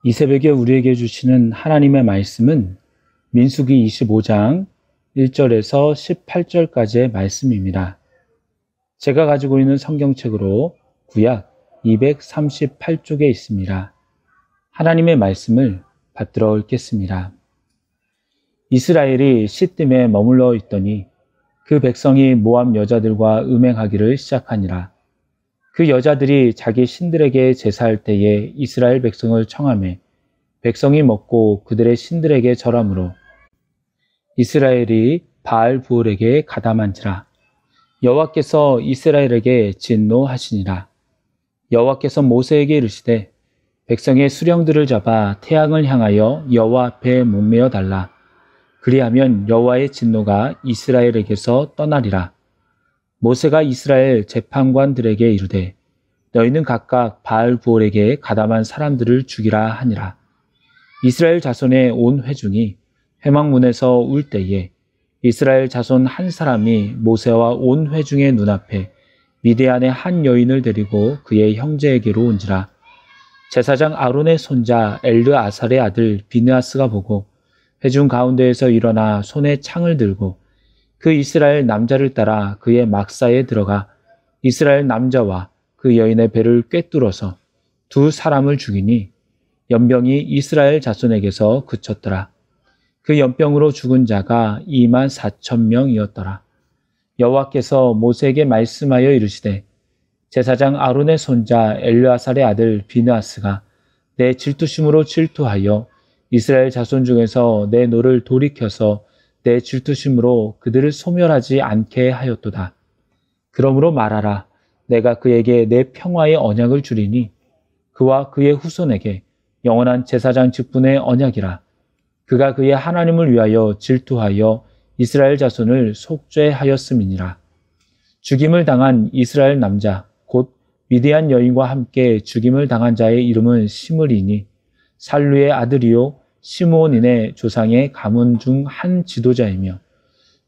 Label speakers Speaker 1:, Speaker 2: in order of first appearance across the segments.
Speaker 1: 이 새벽에 우리에게 주시는 하나님의 말씀은 민수기 25장 1절에서 18절까지의 말씀입니다. 제가 가지고 있는 성경책으로 구약 238쪽에 있습니다. 하나님의 말씀을 받들어 읽겠습니다. 이스라엘이 시딤에 머물러 있더니 그 백성이 모압 여자들과 음행하기를 시작하니라. 그 여자들이 자기 신들에게 제사할 때에 이스라엘 백성을 청하매 백성이 먹고 그들의 신들에게 절하므로 이스라엘이 바알 부올에게 가담한지라. 여호와께서 이스라엘에게 진노하시니라. 여호와께서 모세에게 이르시되 백성의 수령들을 잡아 태양을 향하여 여호와 앞에 못매어 달라. 그리하면 여호와의 진노가 이스라엘에게서 떠나리라. 모세가 이스라엘 재판관들에게 이르되 너희는 각각 바알 부올에게 가담한 사람들을 죽이라 하니라. 이스라엘 자손의 온 회중이 회막문에서 울 때에 이스라엘 자손 한 사람이 모세와 온 회중의 눈앞에 미디안의 한 여인을 데리고 그의 형제에게로 온지라. 제사장 아론의 손자 엘르아살의 아들 비느하스가 보고 회중 가운데에서 일어나 손에 창을 들고 그 이스라엘 남자를 따라 그의 막사에 들어가 이스라엘 남자와 그 여인의 배를 꿰뚫어서 두 사람을 죽이니 연병이 이스라엘 자손에게서 그쳤더라. 그 연병으로 죽은 자가 24,000명이었더라. 여호와께서 모세에게 말씀하여 이르시되 제사장 아론의 손자 엘르아살의 아들 비느하스가 내 질투심으로 질투하여 이스라엘 자손 중에서 내 노를 돌이켜서 내 질투심으로 그들을 소멸하지 않게 하였도다. 그러므로 말하라. 내가 그에게 내 평화의 언약을 주리니 그와 그의 후손에게 영원한 제사장 직분의 언약이라. 그가 그의 하나님을 위하여 질투하여 이스라엘 자손을 속죄하였음이니라. 죽임을 당한 이스라엘 남자 곧 미디안 여인과 함께 죽임을 당한 자의 이름은 시므리니 살루의 아들이요 시므온인의 조상의 가문 중 한 지도자이며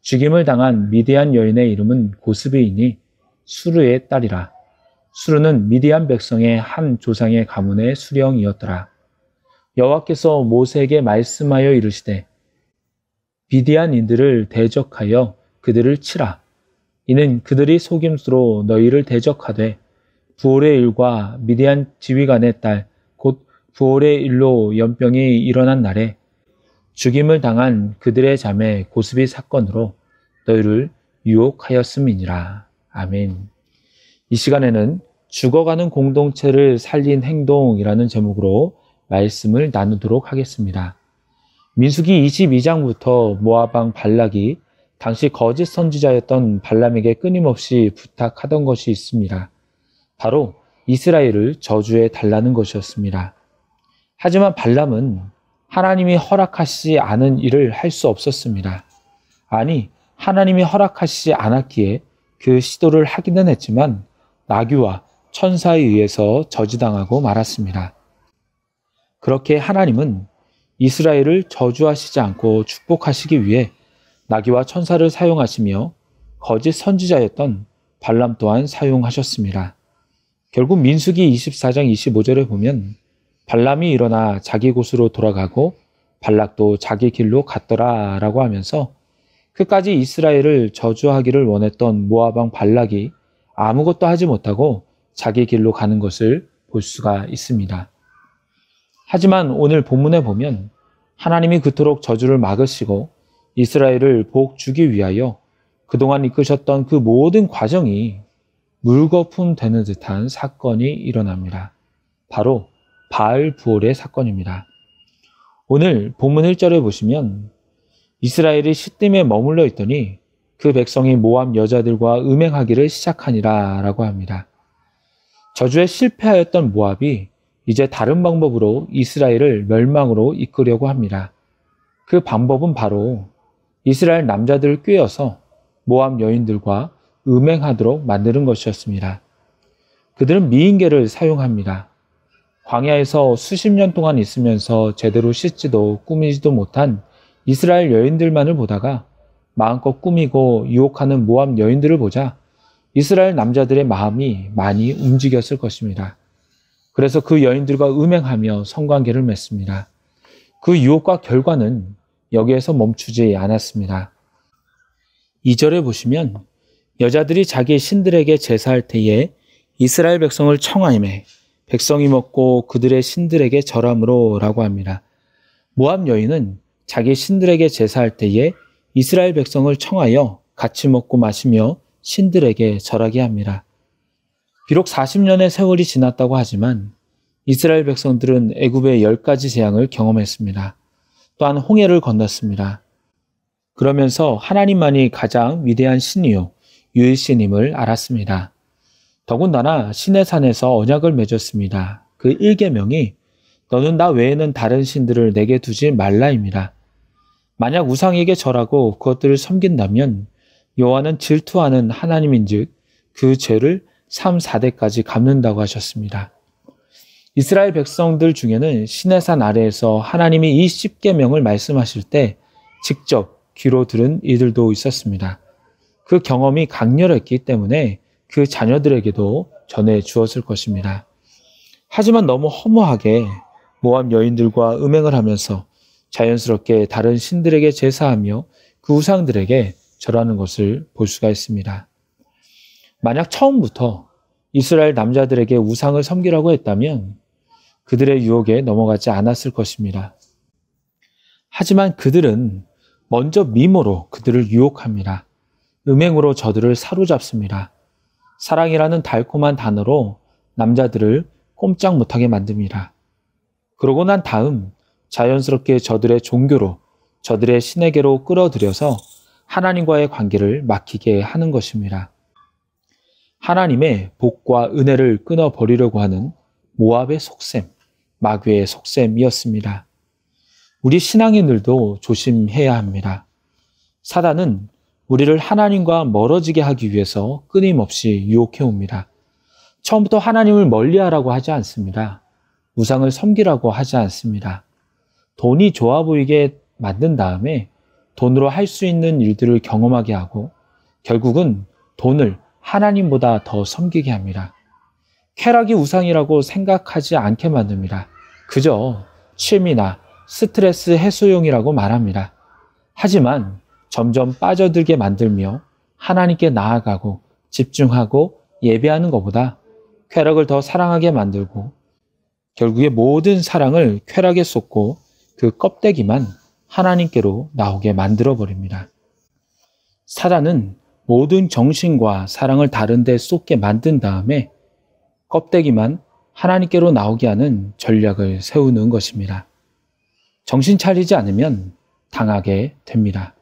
Speaker 1: 죽임을 당한 미디안 여인의 이름은 고스비이니 수르의 딸이라. 수르는 미디안 백성의 한 조상의 가문의 수령이었더라. 여호와께서 모세에게 말씀하여 이르시되 미디안인들을 대적하여 그들을 치라. 이는 그들이 속임수로 너희를 대적하되 부올의 일과 미디안 지휘관의 딸 곧 부올의 일로 연병이 일어난 날에 죽임을 당한 그들의 자매 고스비 사건으로 너희를 유혹하였음이니라. 아멘. 이 시간에는 죽어가는 공동체를 살린 행동이라는 제목으로 말씀을 나누도록 하겠습니다. 민수기 22장부터 모압 왕 발락이 당시 거짓 선지자였던 발람에게 끊임없이 부탁하던 것이 있습니다. 바로 이스라엘을 저주해 달라는 것이었습니다. 하지만 발람은 하나님이 허락하시지 않은 일을 할 수 없었습니다. 아니, 하나님이 허락하시지 않았기에 그 시도를 하기는 했지만 나귀와 천사에 의해서 저지당하고 말았습니다. 그렇게 하나님은 이스라엘을 저주하시지 않고 축복하시기 위해 나귀와 천사를 사용하시며 거짓 선지자였던 발람 또한 사용하셨습니다. 결국 민수기 24장 25절에 보면 발람이 일어나 자기 곳으로 돌아가고 발락도 자기 길로 갔더라 라고 하면서 끝까지 이스라엘을 저주하기를 원했던 모압 왕 발락이 아무것도 하지 못하고 자기 길로 가는 것을 볼 수가 있습니다. 하지만 오늘 본문에 보면 하나님이 그토록 저주를 막으시고 이스라엘을 복 주기 위하여 그동안 이끄셨던 그 모든 과정이 물거품 되는 듯한 사건이 일어납니다. 바로 바알 부올의 사건입니다. 오늘 본문 1절에 보시면 이스라엘이 시딤에 머물러 있더니 그 백성이 모압 여자들과 음행하기를 시작하니라 라고 합니다. 저주에 실패하였던 모압이 이제 다른 방법으로 이스라엘을 멸망으로 이끌려고 합니다. 그 방법은 바로 이스라엘 남자들을 꿰어서 모압 여인들과 음행하도록 만드는 것이었습니다. 그들은 미인계를 사용합니다. 광야에서 수십 년 동안 있으면서 제대로 씻지도 꾸미지도 못한 이스라엘 여인들만을 보다가 마음껏 꾸미고 유혹하는 모압 여인들을 보자 이스라엘 남자들의 마음이 많이 움직였을 것입니다. 그래서 그 여인들과 음행하며 성관계를 맺습니다. 그 유혹과 결과는 여기에서 멈추지 않았습니다. 2절에 보시면 여자들이 자기 신들에게 제사할 때에 이스라엘 백성을 청하임에 백성이 먹고 그들의 신들에게 절함으로 라고 합니다. 모압 여인은 자기 신들에게 제사할 때에 이스라엘 백성을 청하여 같이 먹고 마시며 신들에게 절하게 합니다. 비록 40년의 세월이 지났다고 하지만 이스라엘 백성들은 애굽의 10가지 재앙을 경험했습니다. 또한 홍해를 건넜습니다. 그러면서 하나님만이 가장 위대한 신이요 유일신임을 알았습니다. 더군다나 시내산에서 언약을 맺었습니다. 그 1계명이 너는 나 외에는 다른 신들을 내게 두지 말라입니다. 만약 우상에게 절하고 그것들을 섬긴다면 여호와는 질투하는 하나님인즉 그 죄를 3, 4대까지 갚는다고 하셨습니다. 이스라엘 백성들 중에는 시내산 아래에서 하나님이 이 10계명을 말씀하실 때 직접 귀로 들은 이들도 있었습니다. 그 경험이 강렬했기 때문에 그 자녀들에게도 전해 주었을 것입니다. 하지만 너무 허무하게 모압 여인들과 음행을 하면서 자연스럽게 다른 신들에게 제사하며 그 우상들에게 절하는 것을 볼 수가 있습니다. 만약 처음부터 이스라엘 남자들에게 우상을 섬기라고 했다면 그들의 유혹에 넘어가지 않았을 것입니다. 하지만 그들은 먼저 미모로 그들을 유혹합니다. 음행으로 저들을 사로잡습니다. 사랑이라는 달콤한 단어로 남자들을 꼼짝 못하게 만듭니다. 그러고 난 다음 자연스럽게 저들의 종교로 저들의 신에게로 끌어들여서 하나님과의 관계를 막히게 하는 것입니다. 하나님의 복과 은혜를 끊어버리려고 하는 모압의 속셈, 마귀의 속셈이었습니다. 우리 신앙인들도 조심해야 합니다. 사단은 우리를 하나님과 멀어지게 하기 위해서 끊임없이 유혹해 옵니다. 처음부터 하나님을 멀리하라고 하지 않습니다. 우상을 섬기라고 하지 않습니다. 돈이 좋아 보이게 만든 다음에 돈으로 할 수 있는 일들을 경험하게 하고 결국은 돈을 하나님보다 더 섬기게 합니다. 쾌락이 우상이라고 생각하지 않게 만듭니다. 그저 취미나 스트레스 해소용이라고 말합니다. 하지만 점점 빠져들게 만들며 하나님께 나아가고 집중하고 예배하는 것보다 쾌락을 더 사랑하게 만들고 결국에 모든 사랑을 쾌락에 쏟고 그 껍데기만 하나님께로 나오게 만들어 버립니다. 사단은 모든 정신과 사랑을 다른 데 쏟게 만든 다음에 껍데기만 하나님께로 나오게 하는 전략을 세우는 것입니다. 정신 차리지 않으면 당하게 됩니다.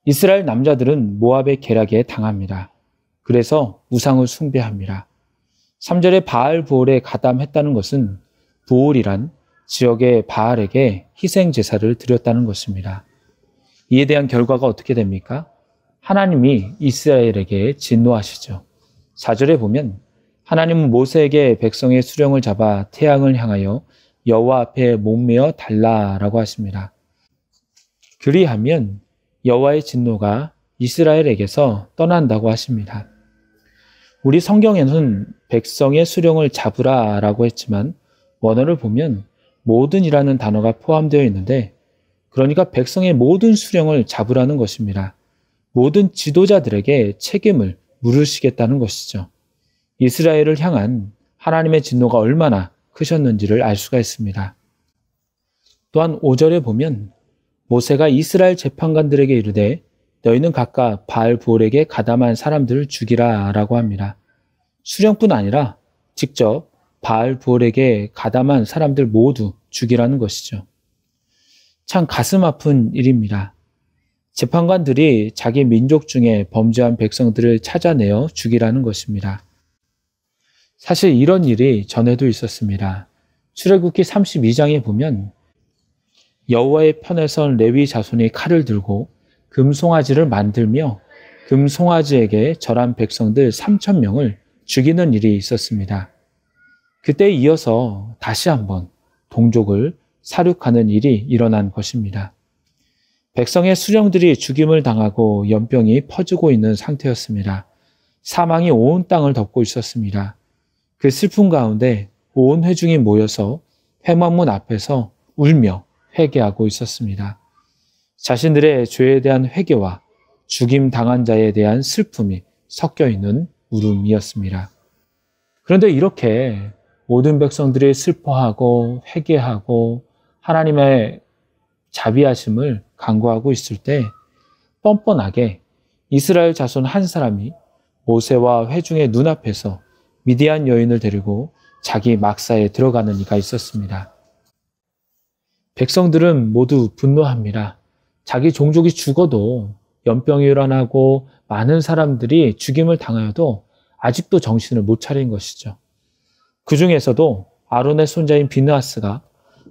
Speaker 1: 이스라엘 남자들은 모압의 계략에 당합니다. 그래서 우상을 숭배합니다. 3절에 바알 부올에 가담했다는 것은 부올이란 지역의 바알에게 희생 제사를 드렸다는 것입니다. 이에 대한 결과가 어떻게 됩니까? 하나님이 이스라엘에게 진노하시죠. 4절에 보면 하나님은 모세에게 백성의 수령을 잡아 태양을 향하여 여호와 앞에 목매어 달라라고 하십니다. 그리하면 여호와의 진노가 이스라엘에게서 떠난다고 하십니다. 우리 성경에는 백성의 수령을 잡으라라고 했지만 원어를 보면 모든이라는 단어가 포함되어 있는데 그러니까 백성의 모든 수령을 잡으라는 것입니다. 모든 지도자들에게 책임을 물으시겠다는 것이죠. 이스라엘을 향한 하나님의 진노가 얼마나 크셨는지를 알 수가 있습니다. 또한 5절에 보면 모세가 이스라엘 재판관들에게 이르되 너희는 각각 바알 부올에게 가담한 사람들을 죽이라 라고 합니다. 수령뿐 아니라 직접 바알 부올에게 가담한 사람들 모두 죽이라는 것이죠. 참 가슴 아픈 일입니다. 재판관들이 자기 민족 중에 범죄한 백성들을 찾아내어 죽이라는 것입니다. 사실 이런 일이 전에도 있었습니다. 출애굽기 32장에 보면 여호와의 편에 선 레위 자손이 칼을 들고 금송아지를 만들며 금송아지에게 절한 백성들 3,000명을 죽이는 일이 있었습니다. 그때에 이어서 다시 한번 동족을 살육하는 일이 일어난 것입니다. 백성의 수령들이 죽임을 당하고 연병이 퍼지고 있는 상태였습니다. 사망이 온 땅을 덮고 있었습니다. 그 슬픔 가운데 온 회중이 모여서 회막문 앞에서 울며 회개하고 있었습니다. 자신들의 죄에 대한 회개와 죽임 당한 자에 대한 슬픔이 섞여 있는 울음이었습니다. 그런데 이렇게 모든 백성들이 슬퍼하고 회개하고 하나님의 자비하심을 간구하고 있을 때 뻔뻔하게 이스라엘 자손 한 사람이 모세와 회중의 눈앞에서 미디안 여인을 데리고 자기 막사에 들어가는 이가 있었습니다. 백성들은 모두 분노합니다. 자기 종족이 죽어도 연병이 일어나고 많은 사람들이 죽임을 당하여도 아직도 정신을 못 차린 것이죠. 그 중에서도 아론의 손자인 비느하스가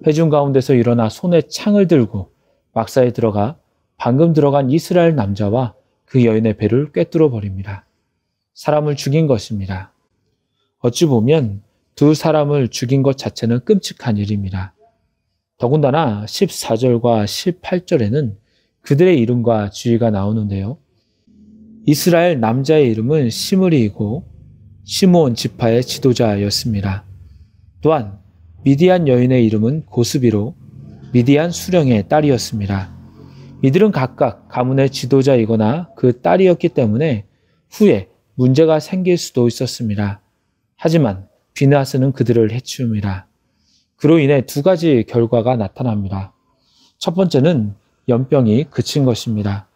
Speaker 1: 회중 가운데서 일어나 손에 창을 들고 막사에 들어가 방금 들어간 이스라엘 남자와 그 여인의 배를 꿰뚫어 버립니다. 사람을 죽인 것입니다. 어찌 보면 두 사람을 죽인 것 자체는 끔찍한 일입니다. 더군다나 14절과 18절에는 그들의 이름과 주의가 나오는데요. 이스라엘 남자의 이름은 시므리이고 시므온 지파의 지도자였습니다. 또한 미디안 여인의 이름은 고스비로 미디안 수령의 딸이었습니다. 이들은 각각 가문의 지도자이거나 그 딸이었기 때문에 후에 문제가 생길 수도 있었습니다. 하지만 비느하스는 그들을 해치웁니다. 그로 인해 두 가지 결과가 나타납니다. 첫 번째는 연병이 그친 것입니다.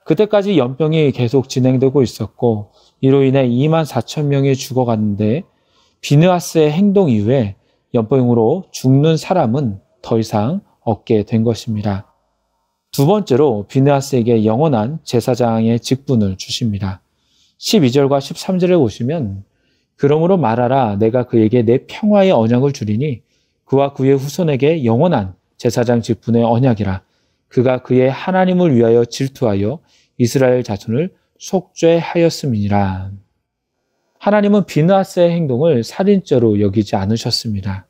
Speaker 1: 그때까지 연병이 계속 진행되고 있었고 이로 인해 24,000명이 죽어갔는데 비느하스의 행동 이후에 연병으로 죽는 사람은 더 이상 없게 된 것입니다. 두 번째로 비느하스에게 영원한 제사장의 직분을 주십니다. 12절과 13절에 보시면 그러므로 말하라 내가 그에게 내 평화의 언약을 주리니 그와 그의 후손에게 영원한 제사장 직분의 언약이라. 그가 그의 하나님을 위하여 질투하여 이스라엘 자손을 속죄하였음이니라. 하나님은 비느하스의 행동을 살인죄로 여기지 않으셨습니다.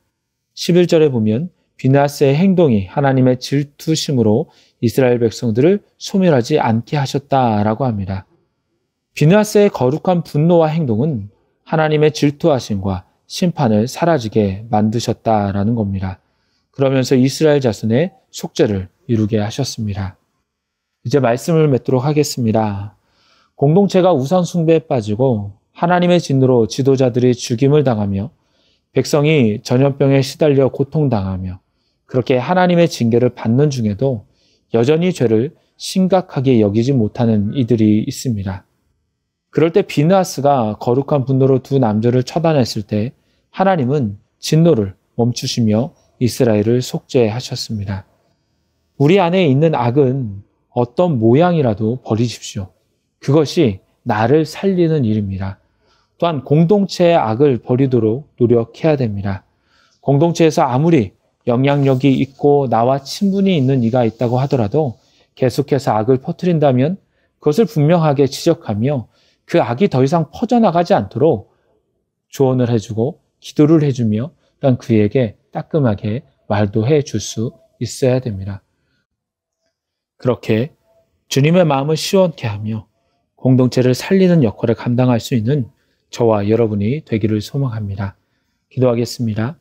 Speaker 1: 11절에 보면 비느하스의 행동이 하나님의 질투심으로 이스라엘 백성들을 소멸하지 않게 하셨다라고 합니다. 비느하스의 거룩한 분노와 행동은 하나님의 질투하심과 심판을 사라지게 만드셨다라는 겁니다. 그러면서 이스라엘 자손의 속죄를 이루게 하셨습니다. 이제 말씀을 맺도록 하겠습니다. 공동체가 우상 숭배에 빠지고 하나님의 진노로 지도자들이 죽임을 당하며 백성이 전염병에 시달려 고통당하며 그렇게 하나님의 징계를 받는 중에도 여전히 죄를 심각하게 여기지 못하는 이들이 있습니다. 그럴 때 비느하스가 거룩한 분노로 두 남자를 처단했을 때 하나님은 진노를 멈추시며 이스라엘을 속죄하셨습니다. 우리 안에 있는 악은 어떤 모양이라도 버리십시오. 그것이 나를 살리는 일입니다. 또한 공동체의 악을 버리도록 노력해야 됩니다. 공동체에서 아무리 영향력이 있고 나와 친분이 있는 이가 있다고 하더라도 계속해서 악을 퍼뜨린다면 그것을 분명하게 지적하며 그 악이 더 이상 퍼져나가지 않도록 조언을 해주고 기도를 해주며 또한 그에게 따끔하게 말도 해줄 수 있어야 됩니다. 그렇게 주님의 마음을 시원케 하며 공동체를 살리는 역할을 감당할 수 있는 저와 여러분이 되기를 소망합니다. 기도하겠습니다.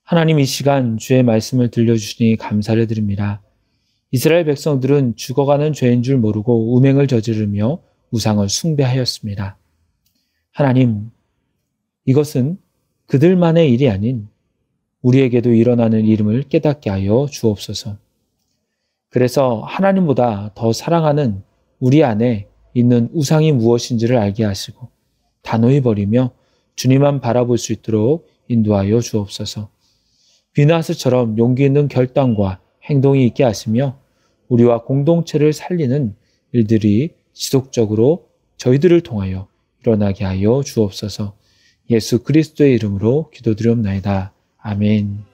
Speaker 1: 하나님, 이 시간 주의 말씀을 들려주시니 감사를 드립니다. 이스라엘 백성들은 죽어가는 죄인 줄 모르고 음행을 저지르며 우상을 숭배하였습니다. 하나님, 이것은 그들만의 일이 아닌 우리에게도 일어나는 일임을 깨닫게 하여 주옵소서. 그래서 하나님보다 더 사랑하는 우리 안에 있는 우상이 무엇인지를 알게 하시고 단호히 버리며 주님만 바라볼 수 있도록 인도하여 주옵소서. 비느하스처럼 용기 있는 결단과 행동이 있게 하시며 우리와 공동체를 살리는 일들이 지속적으로 저희들을 통하여 일어나게 하여 주옵소서. 예수 그리스도의 이름으로 기도드리옵나이다. 아멘.